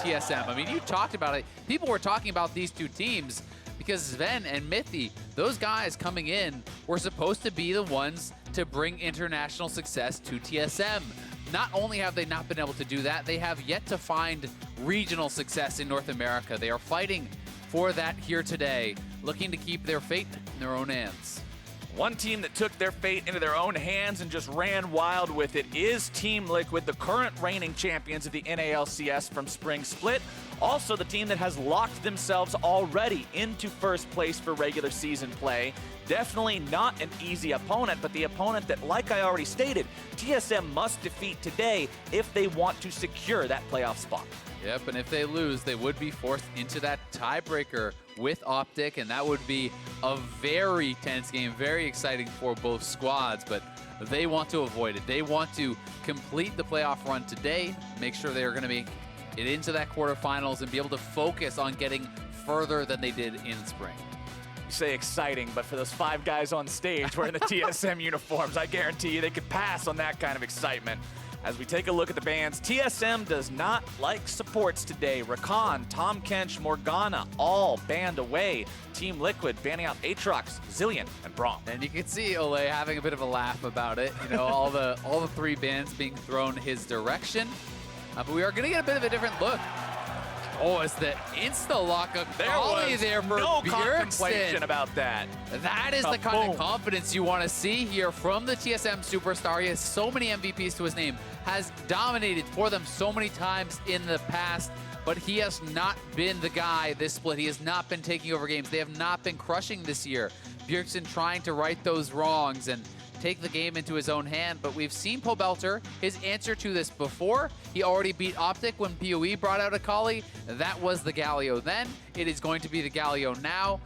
TSM. I mean, you talked about it. People were talking about these two teams because Sven and Mithy, those guys coming in were supposed to be the ones to bring international success to TSM. Not only have they not been able to do that, they have yet to find regional success in North America. They are fighting for that here today, looking to keep their fate in their own hands. One team that took their fate into their own hands and just ran wild with it is Team Liquid, the current reigning champions of the NALCS from Spring Split. Also the team that has locked themselves already into first place for regular season play. Definitely not an easy opponent, but the opponent that, like I already stated, TSM must defeat today if they want to secure that playoff spot. Yep, and if they lose, they would be forced into that tiebreaker with Optic, and that would be a very tense game, very exciting for both squads, but they want to avoid it. They want to complete the playoff run today, make sure they are going to make it into that quarterfinals and be able to focus on getting further than they did in spring. You say exciting, but for those 5 guys on stage wearing the TSM uniforms, I guarantee you they could pass on that kind of excitement. As we take a look at the bans, TSM does not like supports today. Rakan, Tom Kench, Morgana, all banned away. Team Liquid banning out Aatrox, Zillion, and Braum. And you can see Ole having a bit of a laugh about it. You know, all the 3 bans being thrown his direction. But we are going to get a bit of a different look. Oh, it's the insta-lock of Kali there for no Bjergsen. contemplation about that. That is the kind of confidence you want to see here from the TSM superstar. He has so many MVPs to his name, has dominated for them so many times in the past, but he has not been the guy this split. He has not been taking over games. They have not been crushing this year. Bjergsen trying to right those wrongs and take the game into his own hand, but we've seen Pobelter, his answer to this before. He already beat Optic when PoE brought out Akali. That was the Galio then. It is going to be the Galio now.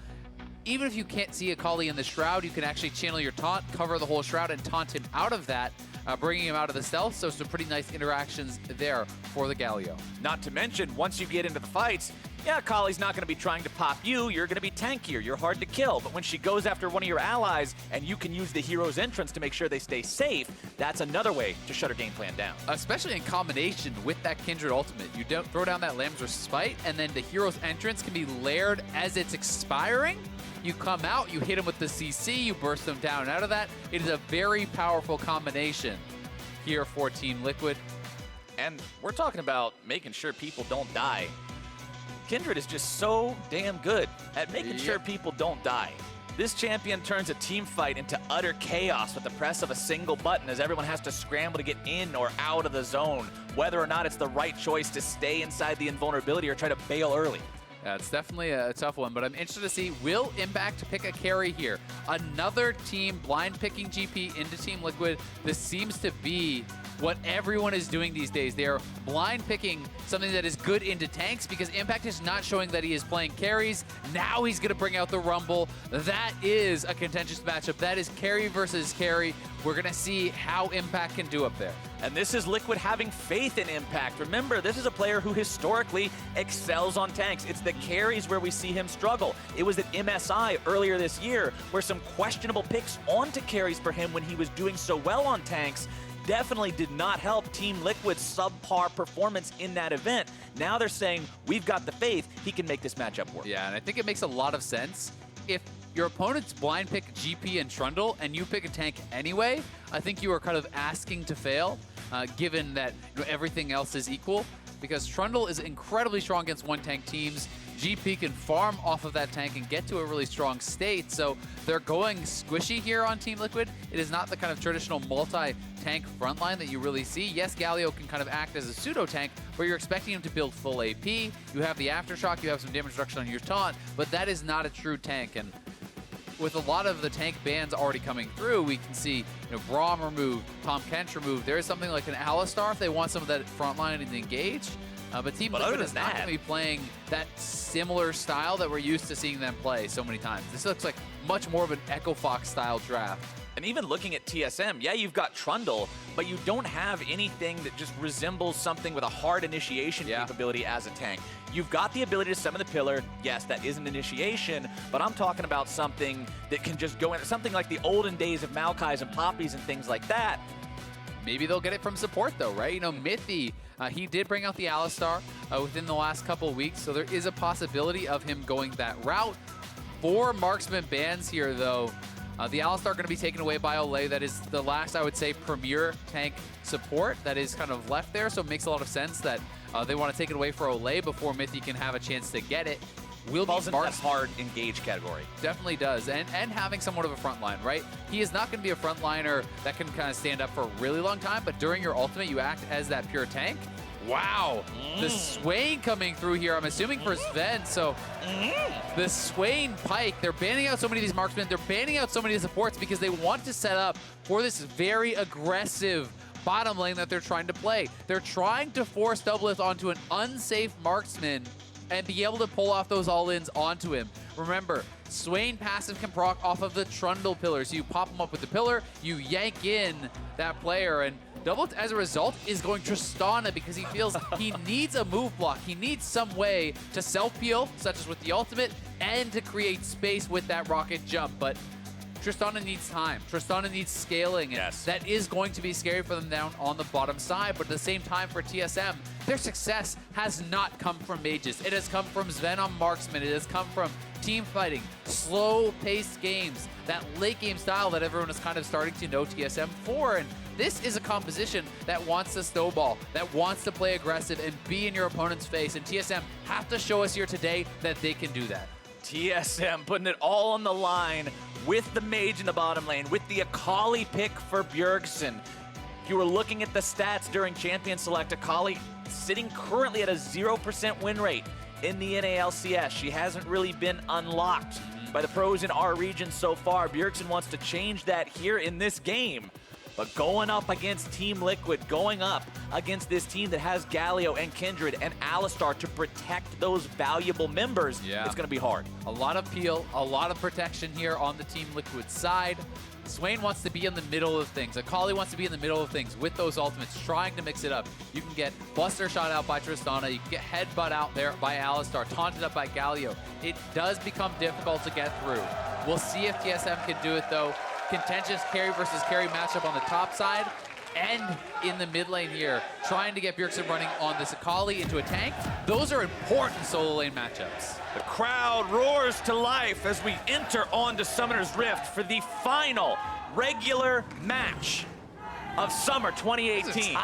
Even if you can't see Akali in the Shroud, you can actually channel your taunt, cover the whole Shroud, and taunt him out of that, bringing him out of the stealth. So some pretty nice interactions there for the Galio. Not to mention, once you get into the fights, yeah, Akali's not going to be trying to pop you. You're going to be tankier. You're hard to kill. But when she goes after one of your allies and you can use the hero's entrance to make sure they stay safe, that's another way to shut her game plan down. Especially in combination with that Kindred ultimate. You don't throw down that Lamb's Respite, and then the hero's entrance can be layered as it's expiring. You come out, you hit him with the CC, you burst them down out of that. It is a very powerful combination here for Team Liquid. And we're talking about making sure people don't die. Kindred is just so damn good at making sure people don't die. This champion turns a team fight into utter chaos with the press of a single button as everyone has to scramble to get in or out of the zone, whether or not it's the right choice to stay inside the invulnerability or try to bail early. Yeah, it's definitely a tough one, but I'm interested to see, will Impact pick a carry here? Another team blind picking GP into Team Liquid. This seems to be what everyone is doing these days. They are blind picking something that is good into tanks because Impact is not showing that he is playing carries. Now he's going to bring out the Rumble. That is a contentious matchup. That is carry versus carry. We're going to see how Impact can do up there. And this is Liquid having faith in Impact. Remember, this is a player who historically excels on tanks. It's the carries where we see him struggle. It was at MSI earlier this year where some questionable picks onto carries for him when he was doing so well on tanks definitely did not help Team Liquid's subpar performance in that event. Now they're saying, we've got the faith, he can make this matchup work. Yeah, and I think it makes a lot of sense. If your opponent's blind pick GP and Trundle and you pick a tank anyway, I think you are kind of asking to fail, given that everything else is equal, because Trundle is incredibly strong against one-tank teams. GP can farm off of that tank and get to a really strong state, so they're going squishy here on Team Liquid. It is not the kind of traditional multi-tank frontline that you really see. Yes, Galio can kind of act as a pseudo-tank, where you're expecting him to build full AP. You have the Aftershock, you have some damage reduction on your taunt, but that is not a true tank. And with a lot of the tank bans already coming through, we can see Braum removed, Tom Kench removed. There is something like an Alistar if they want some of that frontline and engage. But Team Liquid is not going to be playing that similar style that we're used to seeing them play so many times. This looks like much more of an Echo Fox style draft. And even looking at TSM, yeah, you've got Trundle, but you don't have anything that just resembles something with a hard initiation capability as a tank. You've got the ability to summon the pillar. Yes, that is an initiation, but I'm talking about something that can just go in, something like the olden days of Maokais and Poppies and things like that. Maybe they'll get it from support though, right? Mithy He did bring out the Alistar within the last couple of weeks, so there is a possibility of him going that route. 4 marksman bans here, though. The Alistar going to be taken away by Olay. That is the last, I would say, premier tank support that is kind of left there, so it makes a lot of sense that they want to take it away for Olay before Mithy can have a chance to get it. Falls into that hard engage category. Definitely does, and having somewhat of a front line, right? He is not going to be a frontliner that can kind of stand up for a really long time, but during your ultimate, you act as that pure tank. Wow, the Swain coming through here, I'm assuming for Sven, so the Swain Pike, they're banning out so many of these marksmen, they're banning out so many of the supports because they want to set up for this very aggressive bottom lane that they're trying to play. They're trying to force Doublelift onto an unsafe marksman and be able to pull off those all-ins onto him. Remember, Swain passive can proc off of the Trundle pillar. So you pop him up with the pillar, you yank in that player, and Doublelift, as a result, is going Tristana because he feels he needs a move block. He needs some way to self-peel, such as with the ultimate, and to create space with that rocket jump. But Tristana needs time. Tristana needs scaling. And yes, that is going to be scary for them down on the bottom side. But at the same time, for TSM, their success has not come from mages. It has come from Sven on marksman. It has come from team fighting, slow-paced games, that late-game style that everyone is kind of starting to know TSM for. And this is a composition that wants to snowball, that wants to play aggressive and be in your opponent's face. And TSM have to show us here today that they can do that. TSM putting it all on the line with the mage in the bottom lane, with the Akali pick for Bjergsen. If you were looking at the stats during Champion Select, Akali sitting currently at a 0% win rate in the NALCS. She hasn't really been unlocked by the pros in our region so far. Bjergsen wants to change that here in this game. But going up against Team Liquid, going up against this team that has Galio and Kindred and Alistar to protect those valuable members, it's going to be hard. A lot of peel, a lot of protection here on the Team Liquid side. Swain wants to be in the middle of things. Akali wants to be in the middle of things with those ultimates, trying to mix it up. You can get Buster shot out by Tristana. You can get headbutt out there by Alistar, taunted up by Galio. It does become difficult to get through. We'll see if TSM can do it, though. Contentious carry versus carry matchup on the top side, and in the mid lane here, trying to get Bjergsen running on this Akali into a tank. Those are important solo lane matchups. The crowd roars to life as we enter onto Summoner's Rift for the final regular match of Summer 2018.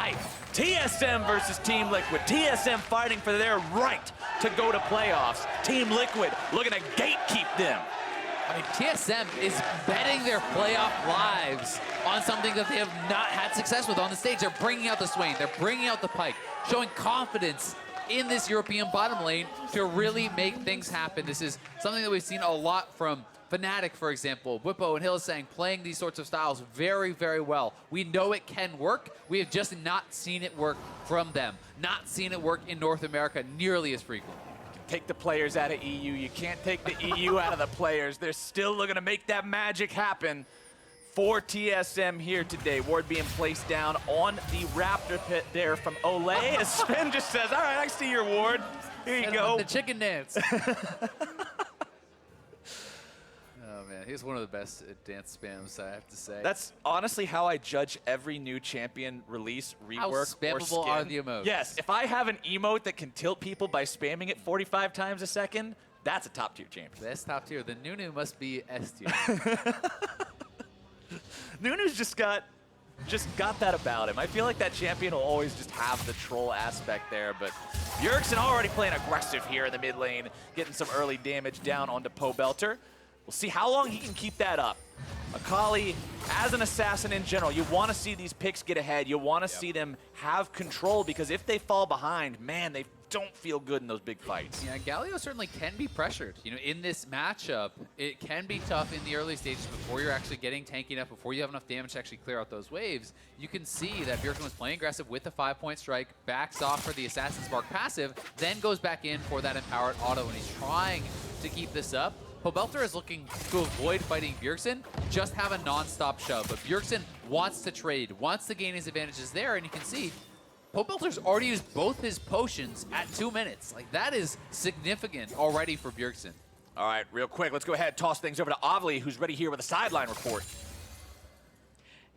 TSM versus Team Liquid. TSM fighting for their right to go to playoffs. Team Liquid looking to gatekeep them. I mean, TSM is betting their playoff lives on something that they have not had success with on the stage. They're bringing out the Swain, they're bringing out the Pike, showing confidence in this European bottom lane to really make things happen. This is something that we've seen a lot from Fnatic, for example. Whippo and Hillsang playing these sorts of styles very, very well. We know it can work. We have just not seen it work from them. Not seen it work in North America nearly as frequently. Take the players out of EU. You can't take the EU out of the players. They're still looking to make that magic happen for TSM here today. Ward being placed down on the Raptor pit there from Olay. As Sven just says, all right, I see your Ward. Here you go. The chicken dance. Oh, man, he's one of the best at dance spams, I have to say. That's honestly how I judge every new champion release, rework, how spammable or skin. are the emotes? Yes, if I have an emote that can tilt people by spamming it 45 times a second, that's a top tier champion. That's top tier. The Nunu must be S tier. Nunu's just got that about him. I feel like that champion will always just have the troll aspect there, but Bjergsen already playing aggressive here in the mid lane, getting some early damage down onto Pobelter. We'll see how long he can keep that up. Akali, as an assassin in general, you want to see these picks get ahead. You want to see them have control, because if they fall behind, man, they don't feel good in those big fights. Yeah, Galio certainly can be pressured. You know, in this matchup, it can be tough in the early stages before you're actually getting tanky enough, before you have enough damage to actually clear out those waves. You can see that Bjergsen was playing aggressive with the 5-point strike, backs off for the Assassin's Mark passive, then goes back in for that empowered auto, and he's trying to keep this up. Pobelter is looking to avoid fighting Bjergsen, just have a non-stop shove. But Bjergsen wants to trade, wants to gain his advantages there, and you can see Pobelter's already used both his potions at 2 minutes. Like, that is significant already for Bjergsen. All right, real quick, let's go ahead and toss things over to Avli, who's ready here with a sideline report.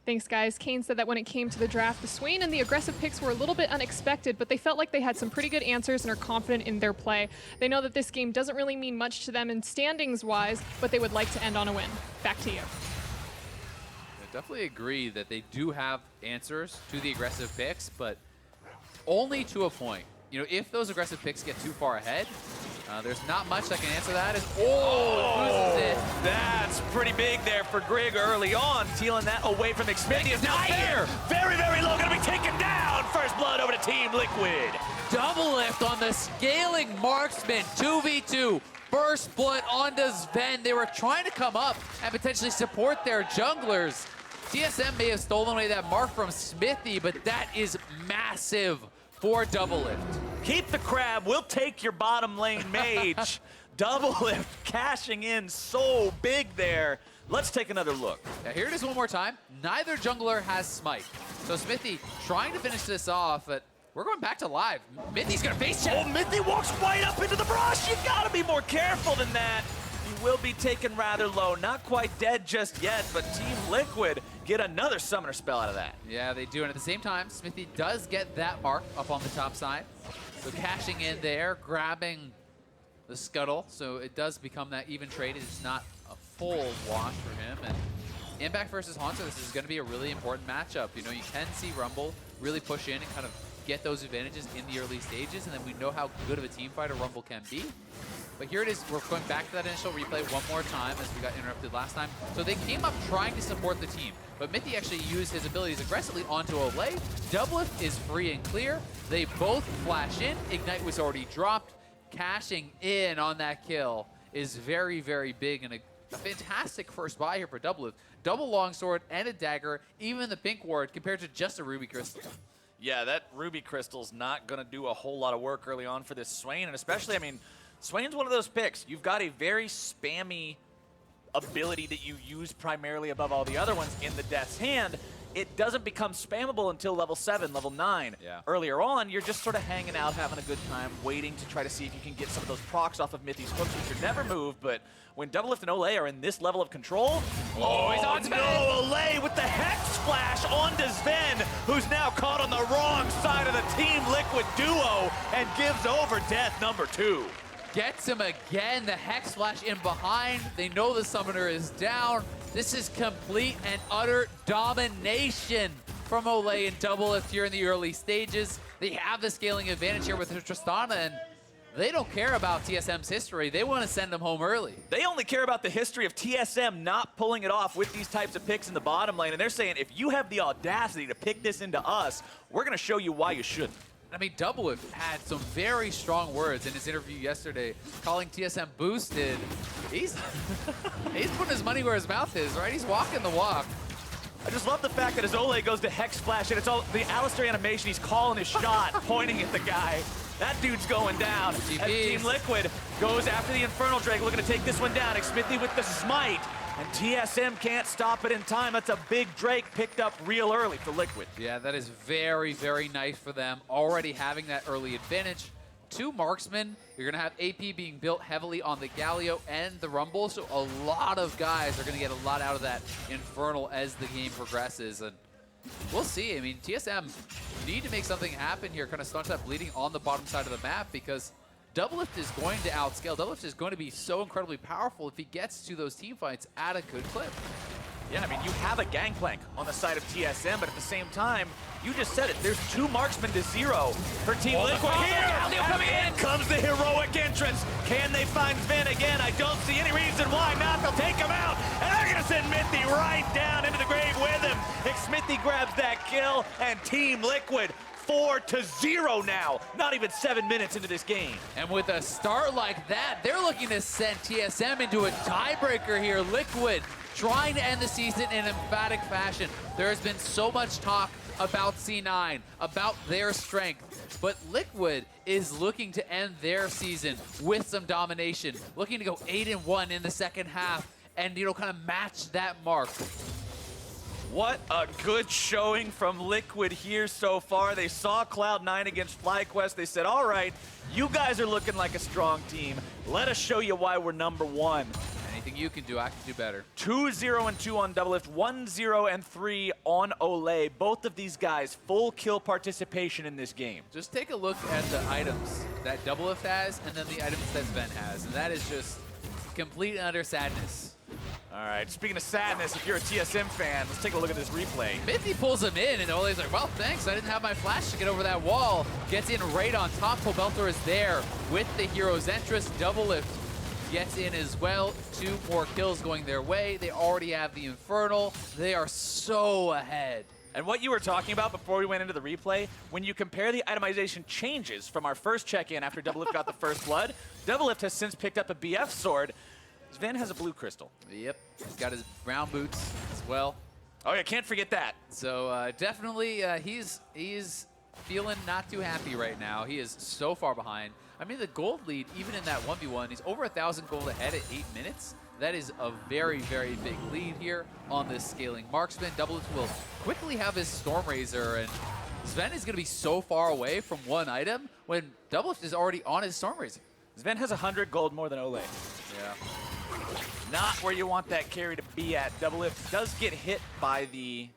Thanks, guys. Kane said that when it came to the draft, the Swain and the aggressive picks were a little bit unexpected, but they felt like they had some pretty good answers and are confident in their play. They know that this game doesn't really mean much to them in standings-wise, but they would like to end on a win. Back to you. I definitely agree that they do have answers to the aggressive picks, but only to a point. You know, if those aggressive picks get too far ahead, there's not much that can answer that. Loses it. That's pretty big there for Grig early on. Stealing that away from Xmithie is now there. Very, very low. Going to be taken down. First blood over to Team Liquid. Double lift on the scaling marksman. 2v2. First blood onto Sven. They were trying to come up and potentially support their junglers. TSM may have stolen away that mark from Xmithie, but that is massive for double lift. Keep the crab. We'll take your bottom lane mage. Double lift cashing in so big there. Let's take another look. Yeah, here it is one more time. Neither jungler has smite. So Xmithie trying to finish this off, but we're going back to live. Mythi's gonna face check. Oh, Mythic walks right up into the brush. You gotta be more careful than that. He will be taken rather low. Not quite dead just yet, but Team Liquid get another summoner spell out of that. Yeah, they do. And at the same time, Xmithie does get that mark up on the top side. So cashing in there, grabbing the scuttle. So it does become that even trade. It's not a full wash for him. And Impact versus Haunter, this is going to be a really important matchup. You know, you can see Rumble really push in and kind of get those advantages in the early stages. And then we know how good of a team fighter Rumble can be. But here it is. We're going back to that initial replay one more time as we got interrupted last time. So they came up trying to support the team. But Mythic actually used his abilities aggressively onto Olay. Doublelift is free and clear. They both flash in. Ignite was already dropped. Cashing in on that kill is very, very big and a fantastic first buy here for Doublelift. Double longsword and a dagger, even the pink ward compared to just a ruby crystal. Yeah, that ruby crystal's not going to do a whole lot of work early on for this Swain, and especially, I mean, Swain's one of those picks. You've got a very spammy ability that you use primarily above all the other ones in the Death's Hand. It doesn't become spammable until level 7, level 9. Yeah. Earlier on, you're just sort of hanging out, having a good time, waiting to try to see if you can get some of those procs off of Mythi's hooks, which are never moved, but when Doublelift and Olay are in this level of control, he's on Sven! No, Olay with the Hex Splash onto Sven, who's now caught on the wrong side of the Team Liquid duo and gives over death number 2. Gets him again, the Hex Flash in behind. They know the summoner is down. This is complete and utter domination from Olay and Doublelift here in the early stages. They have the scaling advantage here with Tristana, and they don't care about TSM's history. They want to send them home early. They only care about the history of TSM not pulling it off with these types of picks in the bottom lane, and they're saying, if you have the audacity to pick this into us, we're going to show you why you shouldn't. I mean, Doublelift had some very strong words in his interview yesterday, calling TSM boosted. He's putting his money where his mouth is, right? He's walking the walk. I just love the fact that as Olay goes to Hex Splash, and it's all the Alistair animation, he's calling his shot, pointing at the guy. That dude's going down. As Team Liquid goes after the Infernal Drake, looking to take this one down. Xmithie with the smite. And TSM can't stop it in time. That's a big Drake picked up real early for Liquid. Yeah, that is very, very nice for them. Already having that early advantage. 2 marksmen. You're going to have AP being built heavily on the Galio and the Rumble. So a lot of guys are going to get a lot out of that Infernal as the game progresses. And we'll see. I mean, TSM need to make something happen here. Kind of staunch that bleeding on the bottom side of the map because Doublelift is going to outscale. Doublelift is going to be so incredibly powerful if he gets to those team fights at a good clip. Yeah, I mean, you have a gangplank on the side of TSM, but at the same time, you just said it, there's 2 marksmen to 0 for Team Liquid here. Coming in comes the heroic entrance. Can they find Sven again? I don't see any reason why not. They'll take him out, and they're going to send Mythic right down into the grave with him. Xmithie grabs that kill, and Team Liquid 4-0 now, not even 7 minutes into this game. And with a start like that, they're looking to send TSM into a tiebreaker here. Liquid trying to end the season in emphatic fashion. There has been so much talk about C9, about their strength, but Liquid is looking to end their season with some domination, looking to go 8-1 in the second half and, you know, kind of match that mark. What a good showing from Liquid here so far. They saw Cloud9 against FlyQuest. They said, all right, you guys are looking like a strong team. Let us show you why we're #1. And he anything you can do, I can do better. 2-0-2 on Doublelift, 1-0-3 on Olay. Both of these guys, full kill participation in this game. Just take a look at the items that Doublelift has and then the items that Sven has, and that is just complete and utter sadness. All right, speaking of sadness, if you're a TSM fan, let's take a look at this replay. Mithy pulls him in, and Ole's like, well, thanks, I didn't have my flash to get over that wall. Gets in right on top. Pobelter is there with the Hero's Entrance. Doublelift gets in as well. 2 more kills going their way. They already have the Infernal. They are so ahead. And what you were talking about before we went into the replay, when you compare the itemization changes from our first check-in after Doublelift got the first blood, Doublelift has since picked up a BF sword. Sven has a blue crystal. Yep, he's got his brown boots as well. Oh yeah, can't forget that. So definitely he's feeling not too happy right now. He is so far behind. I mean, the gold lead, even in that 1v1, he's over 1,000 gold ahead at 8 minutes. That is a very, very big lead here on this scaling marksman. Doublelift will quickly have his Stormrazor, and Sven is going to be so far away from one item when Doublelift is already on his Stormrazor. Sven has 100 gold more than Olay. Yeah. Not where you want that carry to be at. Doublelift does get hit by the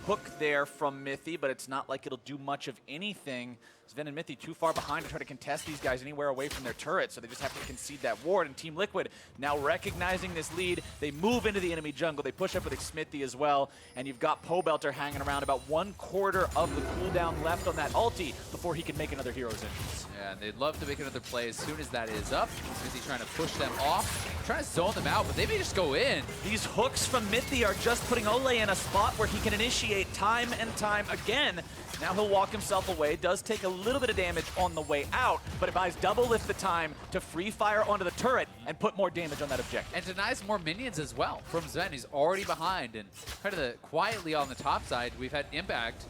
hook there from Mithy, but it's not like it'll do much of anything. Sven and Mithy too far behind to try to contest these guys anywhere away from their turret, so they just have to concede that ward. And Team Liquid now recognizing this lead, they move into the enemy jungle. They push up with Smithy as well, and you've got Pobelter hanging around about 1/4 of the cooldown left on that ulti before he can make another Hero's Entrance. Yeah, and they'd love to make another play as soon as that is up. Smithy trying to push them off, trying to zone them out, but they may just go in. These hooks from Mithy are just putting Olay in a spot where he can initiate time and time again. Now he'll walk himself away, does take a little bit of damage on the way out, but it buys Doublelift the time to free fire onto the turret and put more damage on that objective. And denies more minions as well from Sven. He's already behind, and kind of quietly on the top side, we've had Impact,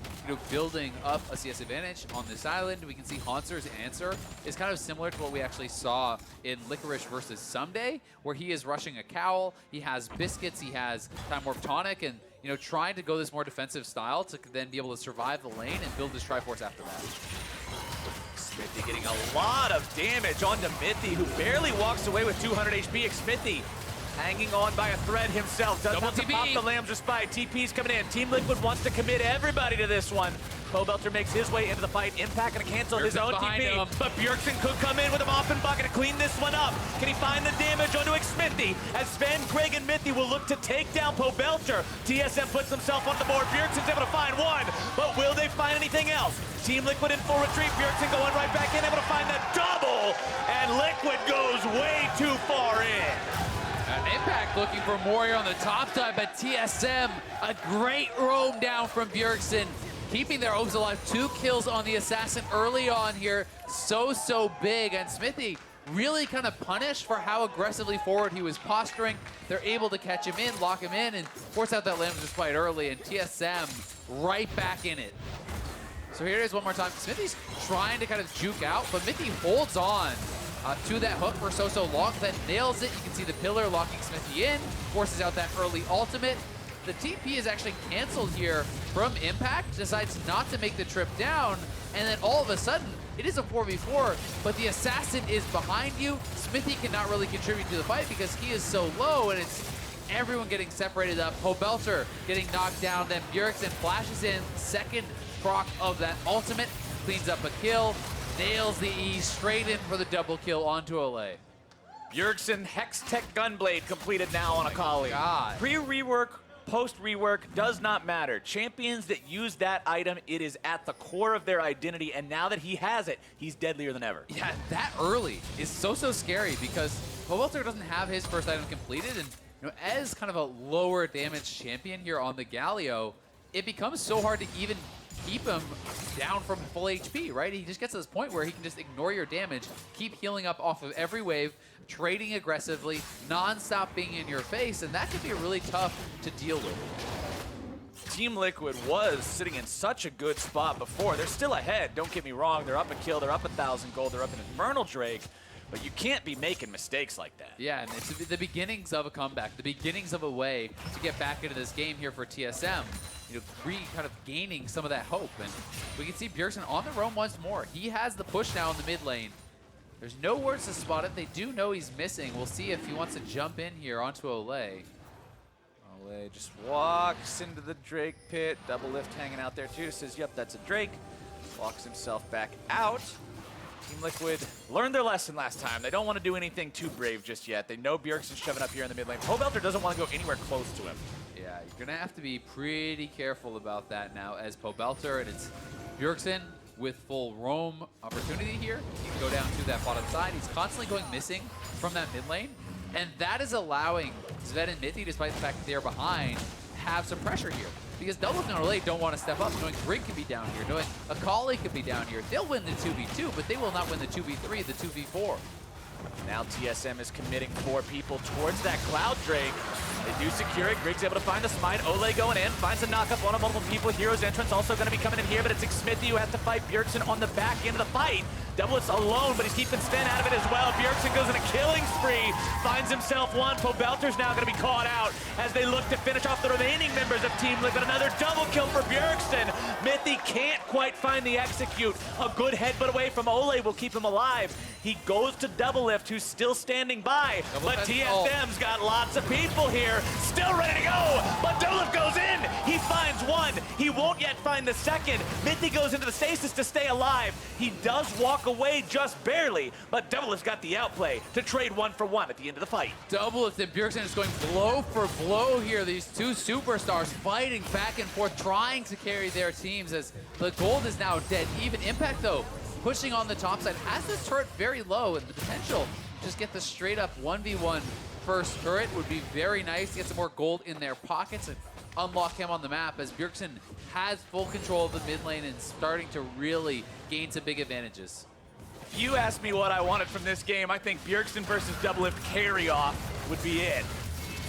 building up a CS advantage on this island. We can see Haunter's answer is kind of similar to what we actually saw in Licorice versus Someday, where he is rushing a Cowl, he has Biscuits, he has Time Warp Tonic, and trying to go this more defensive style to then be able to survive the lane and build this Triforce after that. Smithy getting a lot of damage onto Mithy, who barely walks away with 200 HP. Smithy hanging on by a thread himself. Doesn't have to pop the Lamb's Respite. TP's coming in. Team Liquid wants to commit everybody to this one. Pobelter makes his way into the fight. Impact going to cancel his own TP. But Bjergsen could come in with a mop and bucket to clean this one up. Can he find the damage onto Smithy? As Sven, Greg, and Mithy will look to take down Pobelter. TSM puts himself on the board. Bjergsen's able to find one. But will they find anything else? Team Liquid in full retreat. Bjergsen going right back in, able to find that double. And Liquid goes way too far in. Impact looking for more here on the top side, but TSM, a great roam down from Bjergsen, keeping their hopes alive. 2 kills on the Assassin early on here, so big, and Smithy really kind of punished for how aggressively forward he was posturing. They're able to catch him in, lock him in, and force out that Lamb's Respite early, and TSM right back in it. So here it is one more time. Smithy's trying to kind of juke out, but Mithy holds on to that hook for so long, then nails it. You can see the pillar locking Smithy in, forces out that early ultimate. The TP is actually canceled here from Impact, decides not to make the trip down, and then all of a sudden, it is a 4v4, but the Assassin is behind you. Smithy cannot really contribute to the fight because he is so low, and it's everyone getting separated up. Pobelter getting knocked down, then Bjergsen flashes in, second proc of that ultimate, cleans up a kill, nails the E straight in for the double kill onto Olay. Bjergsen Hex Tech Gunblade completed now on Akali. Pre-rework, post-rework, does not matter. Champions that use that item, it is at the core of their identity, and now that he has it, he's deadlier than ever. Yeah, that early is so scary because Pobelter doesn't have his first item completed, and as kind of a lower damage champion here on the Galio, it becomes so hard to even keep him down from full HP, right? He just gets to this point where he can just ignore your damage, keep healing up off of every wave, trading aggressively, non-stop being in your face, and that could be really tough to deal with. Team Liquid was sitting in such a good spot before. They're still ahead, don't get me wrong. They're up a kill, they're up 1,000 gold, they're up an Infernal Drake, but you can't be making mistakes like that. Yeah, and it's the beginnings of a comeback, the beginnings of a way to get back into this game here for TSM. Kind of gaining some of that hope. And we can see Bjergsen on the roam once more. He has the push now in the mid lane. There's no words to spot it. They do know he's missing. We'll see if he wants to jump in here onto Olay. Olay just walks into the Drake pit. Double lift hanging out there too. Says, yep, that's a Drake. Walks himself back out. Team Liquid learned their lesson last time. They don't want to do anything too brave just yet. They know Bjergsen's shoving up here in the mid lane. Pobelter doesn't want to go anywhere close to him. Yeah, you're going to have to be pretty careful about that now as Pobelter, and it's Bjergsen with full roam opportunity here. He can go down to that bottom side. He's constantly going missing from that mid lane, and that is allowing Zven and Mithy, despite the fact that they're behind, have some pressure here. Because Double and Olay don't want to step up, knowing Grig could be down here, knowing Akali could be down here. They'll win the 2v2, but they will not win the 2v3, the 2v4. Now TSM is committing 4 people towards that Cloud Drake. They do secure it. Grig's able to find the smite. Olay going in, finds a knockup on multiple people. Hero's entrance also going to be coming in here, but it's Smithy who has to fight Bjergsen on the back end of the fight. Doublet's alone, but he's keeping Sven out of it as well. Bjergsen goes on a killing spree, finds himself one. Pobelter's now going to be caught out as they look to finish off the remaining members of Team Liquid. Another double kill for Bjergsen. Mithy can't quite find the execute. A good headbutt away from Olay will keep him alive. He goes to Double Lift, who's still standing by, but TSM's got lots of people here, still ready to go, but Double Lift goes in. He finds one. He won't yet find the second. Mithy goes into the stasis to stay alive. He does walk away just barely, but Double Lift's got the outplay to trade 1 for 1 at the end of the fight. Double Lift and Bjergsen is going blow for blow here. These two superstars fighting back and forth, trying to carry their teams as the gold is now dead. Even Impact, though, pushing on the top side, has this turret very low, and the potential to just get the straight up 1v1 first turret would be very nice to get some more gold in their pockets and unlock him on the map as Bjergsen has full control of the mid lane and starting to really gain some big advantages. If you asked me what I wanted from this game, I think Bjergsen versus Double Lift carry-off would be it.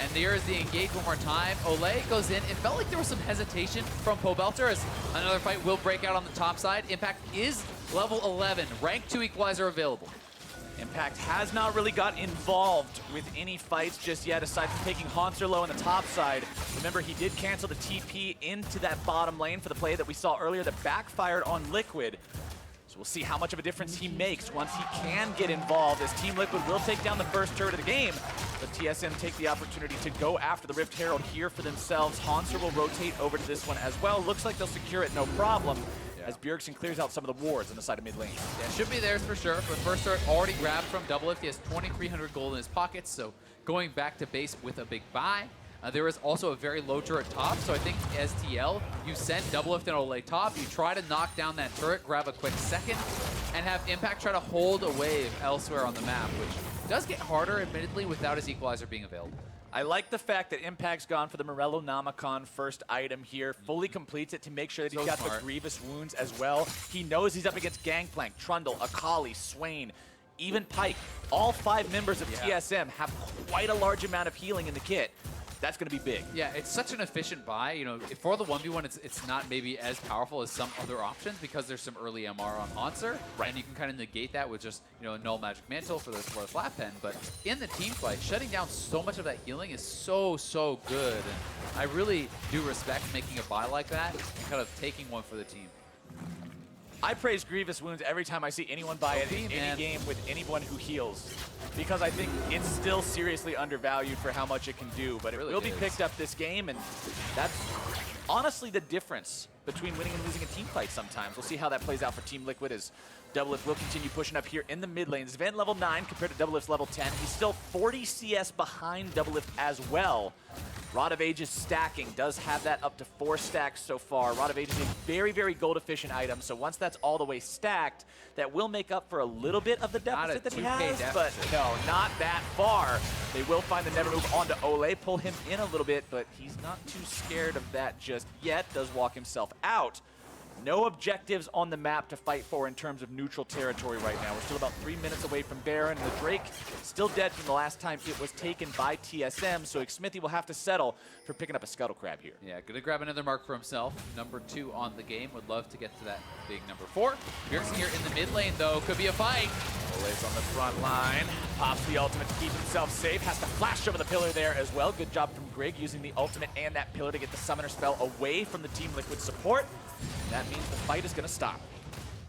And there's the engage one more time. Olay goes in. It felt like there was some hesitation from Pobelter as another fight will break out on the top side. Impact is level 11. Rank 2 equalizer available. Impact has not really got involved with any fights just yet, aside from taking Haunter low on the top side. Remember, he did cancel the TP into that bottom lane for the play that we saw earlier that backfired on Liquid. So we'll see how much of a difference he makes once he can get involved, as Team Liquid will take down the first turret of the game. But TSM take the opportunity to go after the Rift Herald here for themselves. Haunter will rotate over to this one as well. Looks like they'll secure it no problem, as Bjergsen clears out some of the wards on the side of mid lane. Yeah, should be theirs for sure. But first turret already grabbed from Double Lift. He has 2,300 gold in his pockets, so going back to base with a big buy. There is also a very low turret top, so I think as TL, you send Double Lift and Olay top, you try to knock down that turret, grab a quick second, and have Impact try to hold a wave elsewhere on the map, which does get harder, admittedly, without his equalizer being available. I like the fact that Impact's gone for the Morello Namicon first item here, fully completes it to make sure that he's got the Grievous wounds as well. He knows he's up against Gangplank, Trundle, Akali, Swain, even Pike. All 5 members of TSM have quite a large amount of healing in the kit. That's going to be big. Yeah, it's such an efficient buy. You know, for the 1v1, it's not maybe as powerful as some other options because there's some early MR on Haunter, and you can kind of negate that with just, you know, a Null Magic Mantle for the flat pen. But in the team fight, shutting down so much of that healing is so good. And I really do respect making a buy like that and kind of taking one for the team. I praise Grievous Wounds every time I see anyone buy it in any game with anyone who heals, because I think it's still seriously undervalued for how much it can do, but it really will be picked up this game, and that's honestly the difference between winning and losing a team fight sometimes. We'll see how that plays out for Team Liquid as Double Lift will continue pushing up here in the mid lane. Zven level 9 compared to Double Lift's level 10. He's still 40 CS behind Double Lift as well. Rod of Ages stacking does have that up to 4 stacks so far. Rod of Ages is a very gold efficient item, so once that's all the way stacked, that will make up for a little bit of the deficit that he has, but no, not that far. They will find the never move onto Olay, pull him in a little bit, but he's not too scared of that just yet. Does walk himself out. No objectives on the map to fight for in terms of neutral territory right now. We're still about 3 minutes away from Baron, and the Drake still dead from the last time it was taken by TSM, so Smithy will have to settle for picking up a Scuttle Crab here. Yeah, gonna grab another mark for himself. Number 2 on the game. Would love to get to that big number 4. Bjergsen here in the mid lane, though. Could be a fight. Olay's on the front line. Pops the ultimate to keep himself safe. Has to flash over the pillar there as well. Good job from Grig using the ultimate and that pillar to get the summoner spell away from the Team Liquid support. That means the fight is going to stop.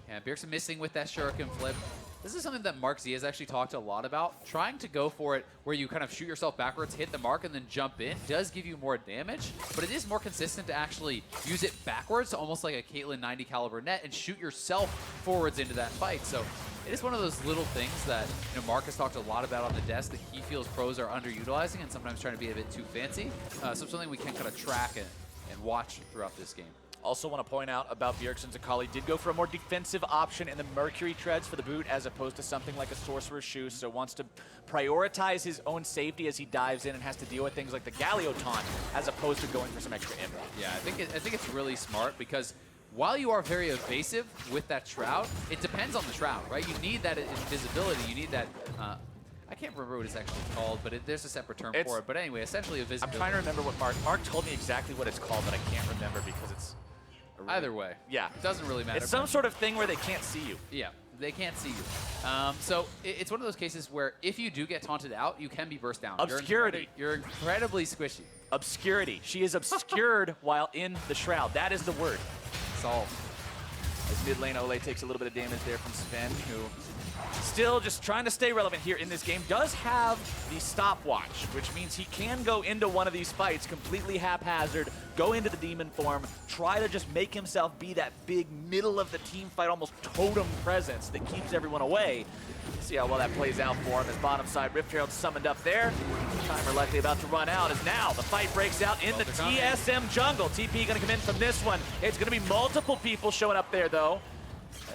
Yeah, Bjergsen missing with that Shuriken flip. This is something that Mark Z has actually talked a lot about. Trying to go for it where you kind of shoot yourself backwards, hit the mark, and then jump in does give you more damage, but it is more consistent to actually use it backwards, almost like a Caitlyn 90 caliber net, and shoot yourself forwards into that fight. So it is one of those little things that Mark has talked a lot about on the desk that he feels pros are underutilizing and sometimes trying to be a bit too fancy. So something we can kind of track and watch throughout this game. Also want to point out about Bjergsen's Akali did go for a more defensive option in the Mercury Treads for the boot as opposed to something like a Sorcerer's Shoe, so wants to prioritize his own safety as he dives in and has to deal with things like the Galio taunt as opposed to going for some extra impact. Yeah, I think it's really smart because while you are very evasive with that Shroud, it depends on the Shroud, right? You need that invisibility, you need that... I can't remember what it's actually called, but there's a separate term for it. But anyway, essentially invisibility. I'm trying to remember what Mark told me exactly what it's called, but I can't remember because it's... Either way. Yeah. It doesn't really matter. It's some sort of thing where they can't see you. Yeah, they can't see you. So it's one of those cases where if you do get taunted out, you can be burst down. Obscurity. You're incredibly squishy. Obscurity. She is obscured while in the Shroud. That is the word. Solved. As mid lane, Ole takes a little bit of damage there from Sven, who still just trying to stay relevant here in this game. Does have the stopwatch, which means he can go into one of these fights completely haphazard, go into the demon form, try to just make himself be that big middle of the team fight, almost totem presence that keeps everyone away. See how well that plays out for him as bottom side Rift Herald summoned up there. Timer likely about to run out as now the fight breaks out in the TSM jungle. TP gonna come in from this one. It's gonna be multiple people showing up there though.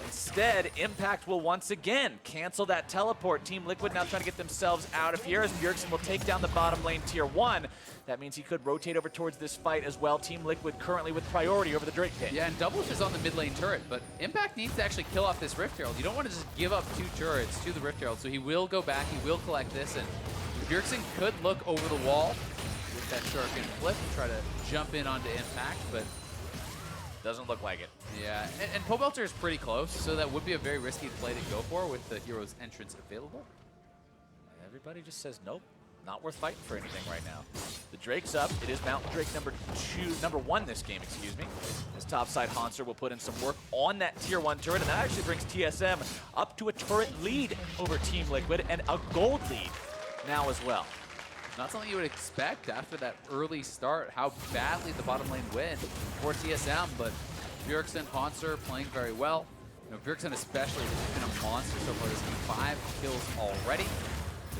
Instead, Impact will once again cancel that teleport. Team Liquid now trying to get themselves out of here as Bjergsen will take down the bottom lane tier 1. That means he could rotate over towards this fight as well. Team Liquid currently with priority over the Drake pit. Yeah, and Doublelift is on the mid lane turret, but Impact needs to actually kill off this Rift Herald. You don't want to just give up 2 turrets to the Rift Herald, so he will go back, he will collect this, and Bjergsen could look over the wall with that Shuriken flip and try to jump in onto Impact, but doesn't look like it. Yeah, and Pobelter is pretty close, so that would be a very risky play to go for with the hero's entrance available. Everybody just says nope, not worth fighting for anything right now. The Drake's up. It is Mountain Drake number 1 this game, excuse me. As topside Hanser will put in some work on that tier 1 turret, and that actually brings TSM up to a turret lead over Team Liquid and a gold lead now as well. Not something you would expect after that early start, how badly the bottom lane went for TSM, but Bjergsen, Hanser playing very well. Bjergsen especially has been a monster so far this game. 5 kills already.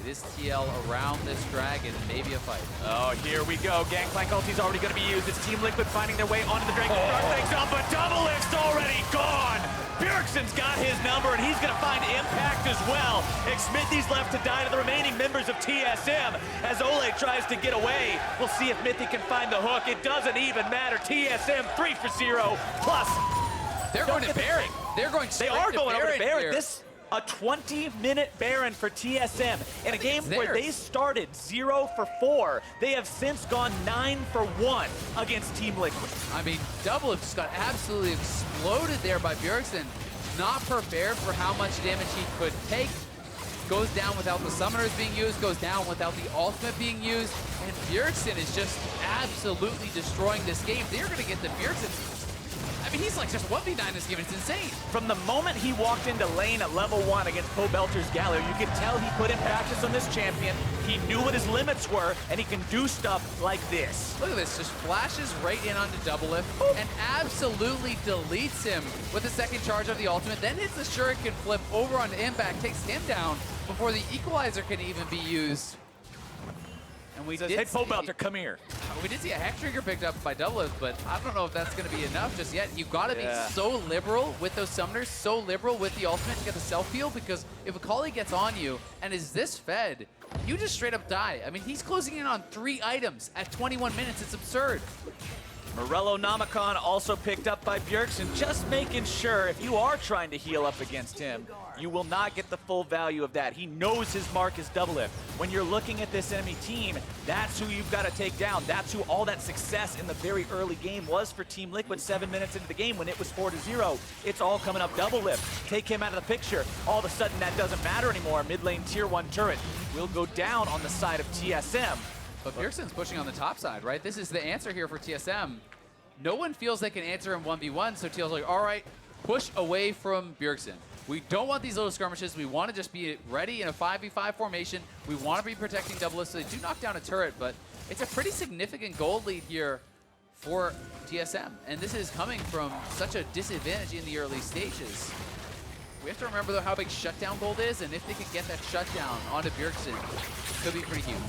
It is TL around this dragon, maybe a fight. Oh, here we go. Gangplank ulti's already going to be used. It's Team Liquid finding their way onto the dragon. Start things up, but Doublelift's already gone. Bjergsen's got his number, and he's going to find Impact as well. Xmithie's left to die to the remaining members of TSM as Ole tries to get away. We'll see if Mythic can find the hook. It doesn't even matter. TSM 3 for 0. Plus, they're going to Baron. They're going straight They are going over to Baron. Here. This a 20-minute Baron for TSM in a game where they started 0 for 4. They have since gone 9 for 1 against Team Liquid. I mean, Doublelift just got absolutely exploded there by Bjergsen. Not prepared for how much damage he could take. Goes down without the summoners being used, goes down without the ultimate being used, and Bjergsen is just absolutely destroying this game. They're going to get the Bjergsen. I mean, he's like just 1v9 this game. It's insane. From the moment he walked into lane at level 1 against Pobelter's Galio, you could tell he put in practice on this champion. He knew what his limits were, and he can do stuff like this. Look at this, just flashes right in onto Doublelift and absolutely deletes him with the second charge of the ultimate, then hits the Shuriken flip over onto Impact, takes him down before the equalizer can even be used. And we says, did hey, Pobelter, come here. We did see a hack trigger picked up by Doublelift, but I don't know if that's going to be enough just yet. You've got to be so liberal with those summoners, so liberal with the ultimate to get the self-heal, because if Akali gets on you and is this fed, you just straight up die. I mean, he's closing in on 3 items at 21 minutes. It's absurd. Morello Namicon also picked up by Bjergsen, just making sure if you are trying to heal up against him, you will not get the full value of that. He knows his mark is Doublelift. When you're looking at this enemy team, that's who you've got to take down. That's who all that success in the very early game was for Team Liquid 7 minutes into the game when it was 4-0. It's all coming up Doublelift. Take him out of the picture. All of a sudden that doesn't matter anymore. Mid lane tier 1 turret will go down on the side of TSM. But Bjergsen's pushing on the top side, right? This is the answer here for TSM. No one feels they can answer him 1v1, so TL's like, all right, push away from Bjergsen. We don't want these little skirmishes. We want to just be ready in a 5v5 formation. We want to be protecting Double Lift, so they do knock down a turret, but it's a pretty significant gold lead here for TSM. And this is coming from such a disadvantage in the early stages. We have to remember, though, how big shutdown gold is, and if they could get that shutdown onto Bjergsen, it could be pretty huge.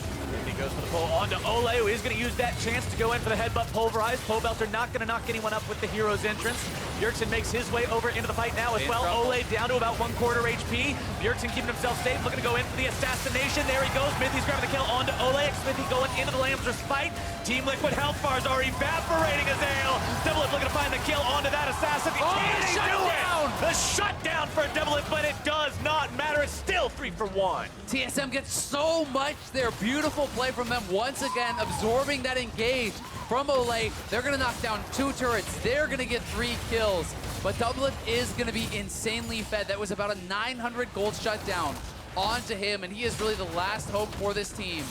He goes for the pull onto Ole, who is going to use that chance to go in for the headbutt pulverize. Pobelter not going to knock anyone up with the hero's entrance. Bjergsen makes his way over into the fight now as well. Ole down to about 1/4 HP. Bjergsen keeping himself safe, looking to go in for the assassination. There he goes. Smithy's grabbing the kill onto Ole. Smithy going into the Lambster's fight. Team Liquid health bars are evaporating as Ale. Double Lift looking to find the kill onto that assassin. The shutdown for Double Lift, but it does not matter. It's still 3 for 1. TSM gets so much there. Beautiful play from them once again, absorbing that engage from Ole. They're going to knock down 2 turrets. They're going to get 3 kills. But Double Lift is going to be insanely fed. That was about a 900 gold shutdown onto him, and he is really the last hope for this team.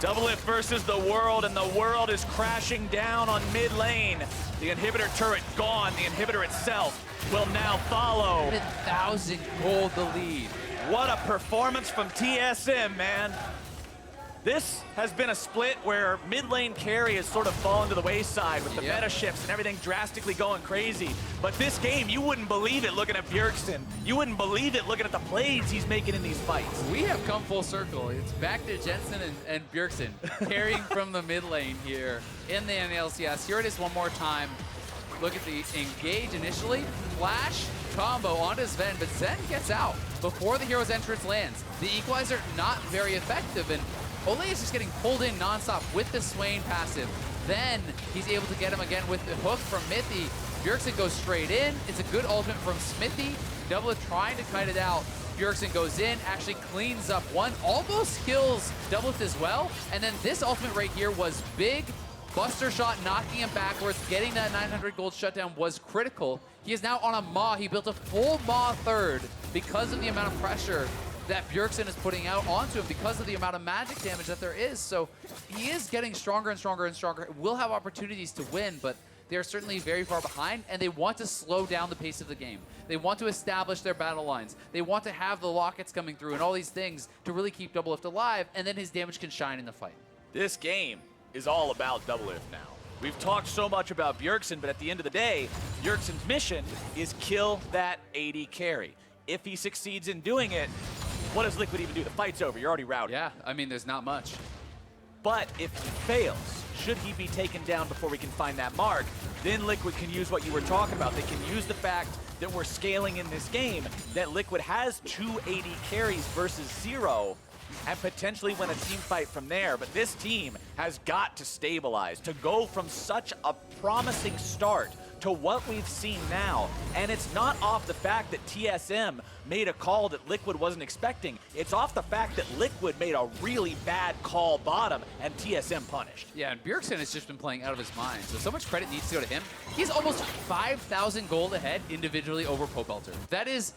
Double Lift versus the world, and the world is crashing down on mid lane. The inhibitor turret gone. The inhibitor itself will now follow. 1,000 gold the lead. What a performance from TSM, man. This has been a split where mid lane carry has sort of fallen to the wayside with the meta shifts and everything drastically going crazy. But this game, you wouldn't believe it looking at Bjergsen. You wouldn't believe it looking at the plays he's making in these fights. We have come full circle. It's back to Jensen and Bjergsen carrying from the mid lane here in the LCS. Here it is one more time. Look at the engage initially. Flash combo onto Sven, but Zen gets out before the hero's entrance lands. The equalizer not very effective, and Ole is just getting pulled in nonstop with the Swain passive. Then he's able to get him again with the hook from Mithy. Bjergsen goes straight in. It's a good ultimate from Smithy. Double Lift trying to kite it out. Bjergsen goes in, actually cleans up one, almost kills Double Lift as well. And then this ultimate right here was big. Buster shot, knocking him backwards, getting that 900 gold shutdown was critical. He is now on a Maw. He built a full Maw third because of the amount of pressure that Bjergsen is putting out onto him, because of the amount of magic damage that there is. So he is getting stronger and stronger and stronger. Will have opportunities to win, but they are certainly very far behind, and they want to slow down the pace of the game. They want to establish their battle lines. They want to have the lockets coming through and all these things to really keep Double Lift alive, and then his damage can shine in the fight. This game is all about Double Lift now. We've talked so much about Bjergsen, but at the end of the day, Bjergsen's mission is kill that AD carry. If he succeeds in doing it, what does Liquid even do? The fight's over. You're already routed. Yeah, I mean, there's not much. But if he fails, should he be taken down before we can find that mark, then Liquid can use what you were talking about. They can use the fact that we're scaling in this game, that Liquid has 2 AD carries versus 0, and potentially win a team fight from there. But this team has got to stabilize to go from such a promising start to what we've seen now. And it's not off the fact that TSM made a call that Liquid wasn't expecting. It's off the fact that Liquid made a really bad call bottom and TSM punished. Yeah, and Bjergsen has just been playing out of his mind, so much credit needs to go to him. He's almost 5,000 gold ahead individually over Pobelter. That is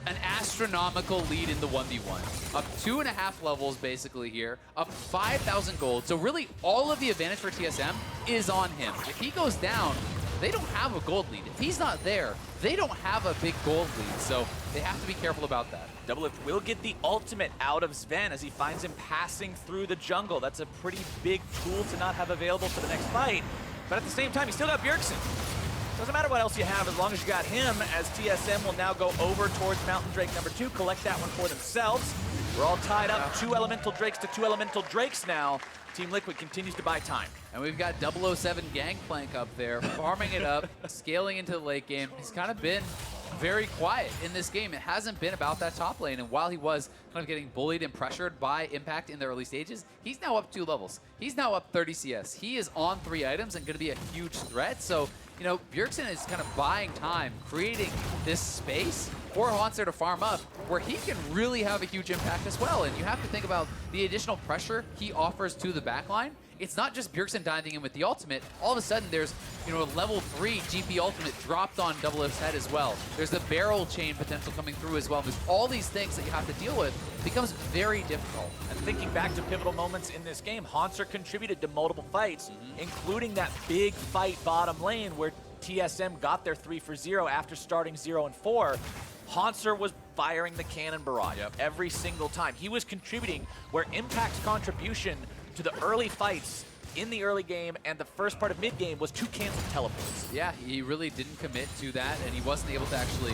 an astronomical lead in the 1v1. Up 2.5 levels basically here, up 5,000 gold. So really all of the advantage for TSM is on him. If he goes down, they don't have a gold lead. If he's not there, they don't have a big gold lead, so they have to be careful about that. Double Lift will get the ultimate out of Sven as he finds him passing through the jungle. That's a pretty big tool to not have available for the next fight. But at the same time, you still got Bjergsen. Doesn't matter what else you have as long as you got him, as TSM will now go over towards Mountain Drake number 2, collect that one for themselves. We're all tied up, 2 Elemental Drakes to 2 Elemental Drakes now. Team Liquid continues to buy time. And we've got 007 Gangplank up there, farming it up, scaling into the late game. He's kind of been very quiet in this game. It hasn't been about that top lane, and while he was kind of getting bullied and pressured by Impact in the early stages, he's now up 2 levels. He's now up 30 CS. He is on 3 items and going to be a huge threat. So, you know, Bjergsen is kind of buying time, creating this space for Haunter to farm up, where he can really have a huge impact as well. And you have to think about the additional pressure he offers to the backline. It's not just Bjergsen diving in with the ultimate. All of a sudden, there's, you know, a level 3 GP ultimate dropped on Double Lift's head as well. There's the barrel chain potential coming through as well. There's all these things that you have to deal with. It becomes very difficult. And thinking back to pivotal moments in this game, Haunter contributed to multiple fights, including that big fight bottom lane where TSM got their 3 for 0 after starting 0 and 4. Haunter was firing the cannon barrage every single time. He was contributing where Impact's contribution to the early fights in the early game and the first part of mid-game was 2 canceled teleports. Yeah, he really didn't commit to that, and he wasn't able to actually,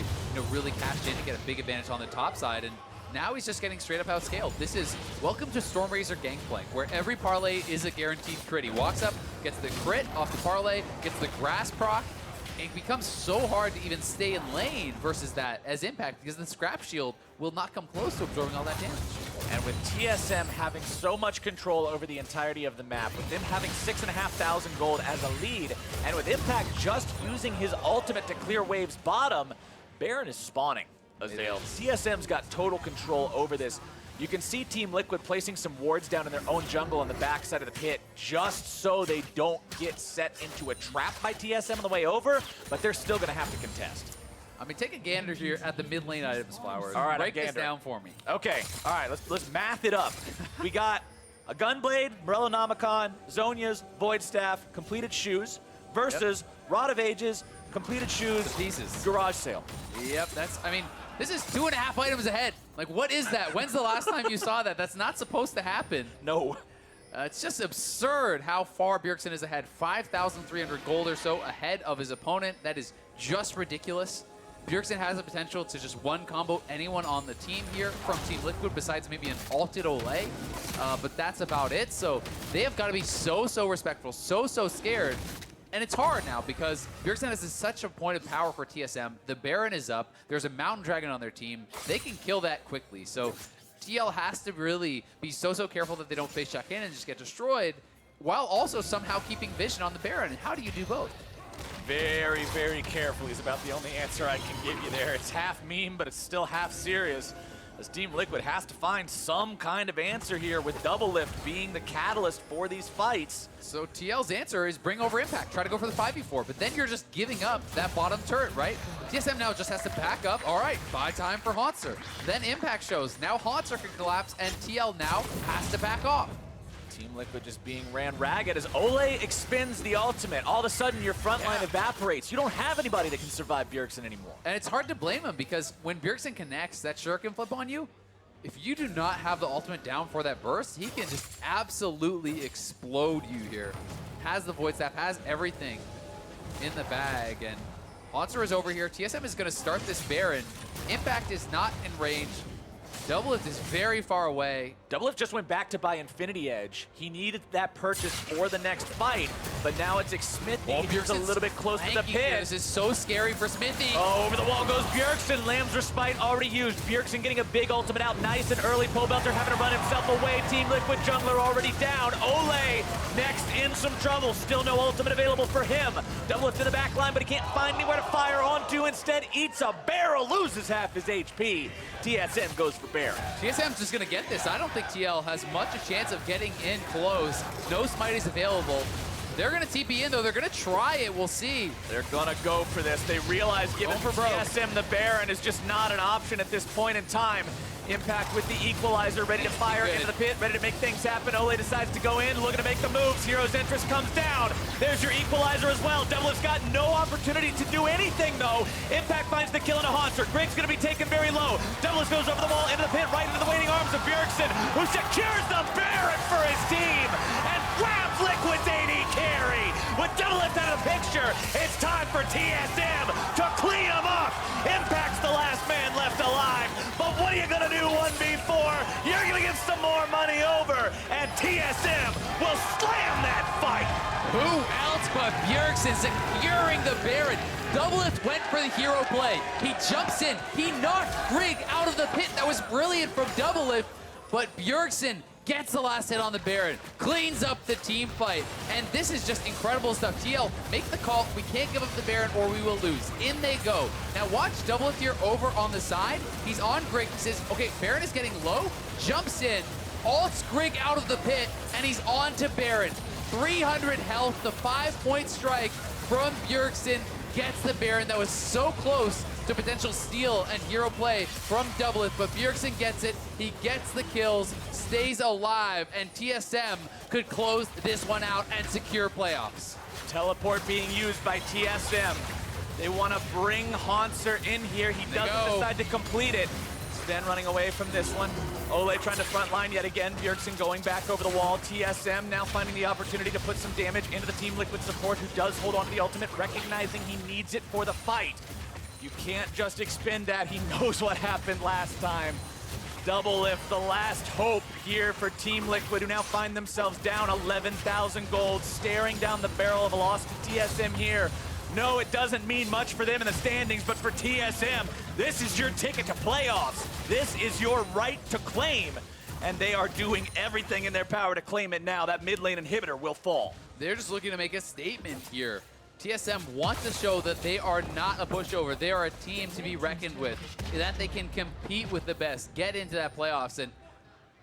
really cash in and get a big advantage on the top side. And now he's just getting straight up outscaled. This is welcome to Stormrazor Gangplank, where every parlay is a guaranteed crit. He walks up, gets the crit off the parlay, gets the grass proc. It becomes so hard to even stay in lane versus that as Impact, because the scrap shield will not come close to absorbing all that damage. And with TSM having so much control over the entirety of the map, with them having 6,500 gold as a lead, and with Impact just using his ultimate to clear waves bottom, Baron is spawning. Azale. TSM's got total control over this. You can see Team Liquid placing some wards down in their own jungle on the backside of the pit just so they don't get set into a trap by TSM on the way over, but they're still going to have to contest. I mean, take a gander here at the mid lane items, Flowers. All right, break this down for me. Okay, all right, let's math it up. We got a Gunblade, Morellonomicon, Zhonya's, Void Staff, completed shoes, versus Rod of Ages, completed shoes, The pieces. Garage Sale. Yep, this is 2.5 items ahead. Like, what is that? When's the last time you saw that? That's not supposed to happen. No. It's just absurd how far Bjergsen is ahead. 5,300 gold or so ahead of his opponent. That is just ridiculous. Bjergsen has the potential to just one combo anyone on the team here from Team Liquid besides maybe an ulted Olay, but that's about it. So they have got to be so respectful, so scared. And it's hard now because Bjergsen is such a point of power for TSM. The Baron is up. There's a Mountain Dragon on their team. They can kill that quickly. So TL has to really be so careful that they don't face shot cannon and just get destroyed, while also somehow keeping vision on the Baron. And how do you do both? Very carefully is about the only answer I can give you there. It's half meme, but it's still half serious. As Team Liquid has to find some kind of answer here, with Doublelift being the catalyst for these fights. So TL's answer is bring over Impact, try to go for the 5v4, but then you're just giving up that bottom turret, right? TSM now just has to back up. All right, buy time for Haunter. Then Impact shows. Now Haunter can collapse, and TL now has to back off. Team Liquid just being ran ragged as Olay expends the ultimate. All of a sudden, your front line evaporates. You don't have anybody that can survive Bjergsen anymore. And it's hard to blame him because when Bjergsen connects that shuriken flip on you, if you do not have the ultimate down for that burst, he can just absolutely explode you here. Has the Void Staff, has everything in the bag, and Haunter is over here. TSM is going to start this Baron. Impact is not in range. Doublelift is very far away. Doublelift just went back to buy Infinity Edge. He needed that purchase for the next fight, but now it's Smithy. He's a little bit close to the pit. This is so scary for Smithy. Oh, over the wall goes Bjergsen. Lamb's Respite already used. Bjergsen getting a big ultimate out nice and early. Pobelter having to run himself away. Team Liquid jungler already down. Olay next in some trouble. Still no ultimate available for him. Doublelift in the back line, but he can't find anywhere to fire onto. Instead, eats a barrel, loses half his HP. TSM goes for Baron. TSM's just going to get this. I don't think TL has much a chance of getting in close. No smite is available. They're going to TP in, though. They're going to try it. We'll see. They're going to go for this. They realize giving TSM the Baron is just not an option at this point in time. Impact with the equalizer, ready to fire into the pit, ready to make things happen. Olay decides to go in, looking to make the moves. Hero's interest comes down. There's your equalizer as well. Doublelift's got no opportunity to do anything, though. Impact finds the kill in a Haunter. Grig's going to be taken very low. Doublelift goes over the wall, into the pit, right into the waiting arms of Bjergsen, who secures the Baron for his team and grabs Liquid's AD carry. With Doublelift out of the picture, it's time for TSM to clean him up. Impact's the last man left alive, but what are you going to do 1v4? You're going to give some more money over, and TSM will slam that fight. Who else but Bjergsen securing the Baron? Doublelift went for the hero play. He jumps in. He knocked Grig out of the pit. That was brilliant from Doublelift, but Bjergsen gets the last hit on the Baron, cleans up the team fight, and this is just incredible stuff. TL, make the call. We can't give up the Baron or we will lose. In they go. Now watch Doublelift here over on the side. He's on Grig. He says, okay, Baron is getting low, jumps in, ults Grig out of the pit, and he's on to Baron. 300 health, the 5-point strike from Bjergsen gets the Baron. That was so close to potential steal and hero play from Doublelift, but Bjergsen gets it. He gets the kills, stays alive, and TSM could close this one out and secure playoffs. Teleport being used by TSM. They want to bring Hanser in here. He doesn't decide to complete it. Sven running away from this one. Ole trying to front line yet again. Bjergsen going back over the wall. TSM now finding the opportunity to put some damage into the Team Liquid support, who does hold on to the ultimate, recognizing he needs it for the fight. You can't just expend that. He knows what happened last time. Double lift, the last hope here for Team Liquid, who now find themselves down 11,000 gold, staring down the barrel of a loss to TSM here. No, it doesn't mean much for them in the standings, but for TSM, this is your ticket to playoffs. This is your right to claim, and they are doing everything in their power to claim it now. That mid lane inhibitor will fall. They're just looking to make a statement here. TSM wants to show that they are not a pushover. They are a team to be reckoned with, that they can compete with the best, get into that playoffs. And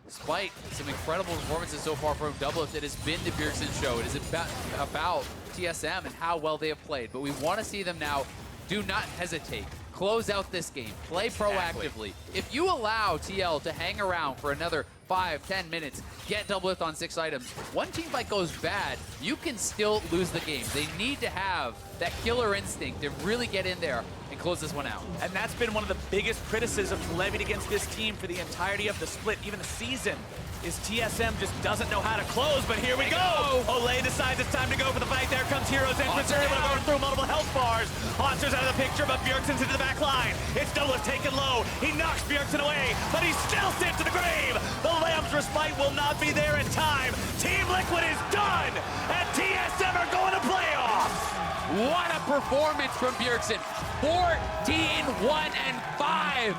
despite some incredible performances so far from Doublelift, it has been the Bjergsen show. It is about TSM and how well they have played. But we want to see them now do not hesitate. Close out this game. Play proactively. If you allow TL to hang around for another 5-10 minutes, get Doublelift on 6 items, one team fight goes bad, you can still lose the game. They need to have that killer instinct to really get in there and close this one out. And that's been one of the biggest criticisms levied against this team for the entirety of the split, even the season, is TSM just doesn't know how to close, but here we go! Ole decides it's time to go for the fight. There comes Hero's entrance. They're able to go through multiple health bars. Hanser's out of the picture, but Bjergsen's into the back line. It's Doublelift taken low. He knocks Bjergsen away, but he's still sent to the grave. The Lamb's respite will not be there in time. Team Liquid is done, and TSM are going to playoffs. What a performance from Bjergsen. 14-1-5.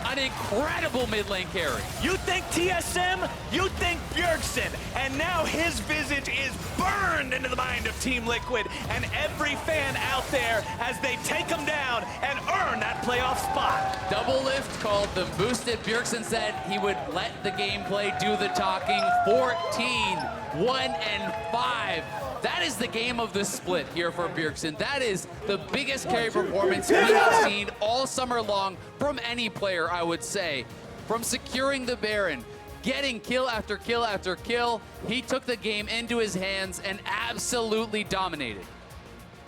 An incredible mid lane carry. You think TSM, you think Bjergsen, and now his visage is burned into the mind of Team Liquid and every fan out there as they take him down and earn that playoff spot. Doublelift called them boosted. Bjergsen said he would let the gameplay do the talking. 14-1-5. That is the game of the split here for Bjergsen. That is the biggest carry performance we have seen all summer long from any player, I would say. From securing the Baron, getting kill after kill after kill, he took the game into his hands and absolutely dominated.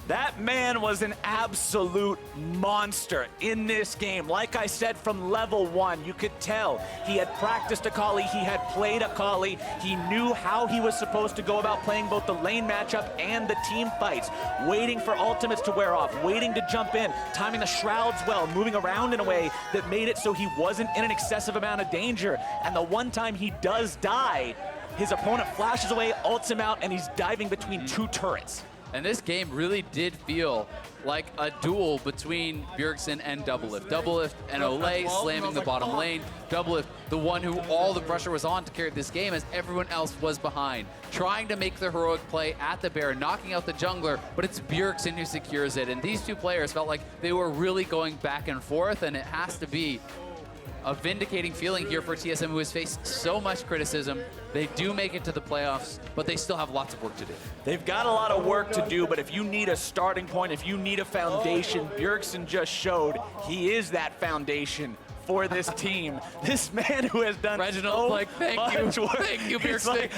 That man was an absolute monster in this game. Like I said, from level 1, you could tell he had practiced Akali, he had played Akali, he knew how he was supposed to go about playing both the lane matchup and the team fights, waiting for ultimates to wear off, waiting to jump in, timing the shrouds well, moving around in a way that made it so he wasn't in an excessive amount of danger. And the one time he does die, his opponent flashes away, ults him out, and he's diving between 2 turrets. And this game really did feel like a duel between Bjergsen and Doublelift. Doublelift and Ole slamming the bottom lane. Doublelift, the one who all the pressure was on to carry this game as everyone else was behind. Trying to make the heroic play at the Baron, knocking out the jungler, but it's Bjergsen who secures it. And these two players felt like they were really going back and forth, and it has to be a vindicating feeling here for TSM, who has faced so much criticism. They do make it to the playoffs, but they still have lots of work to do. They've got a lot of work to do, but if you need a starting point, if you need a foundation, Bjergsen just showed he is that foundation for this team. This man who has done so like, thank much you. work. Thank you, Bjergsen. Like,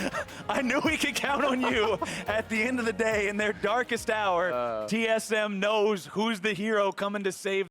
I knew we could count on you. At the end of the day, in their darkest hour, TSM knows who's the hero coming to save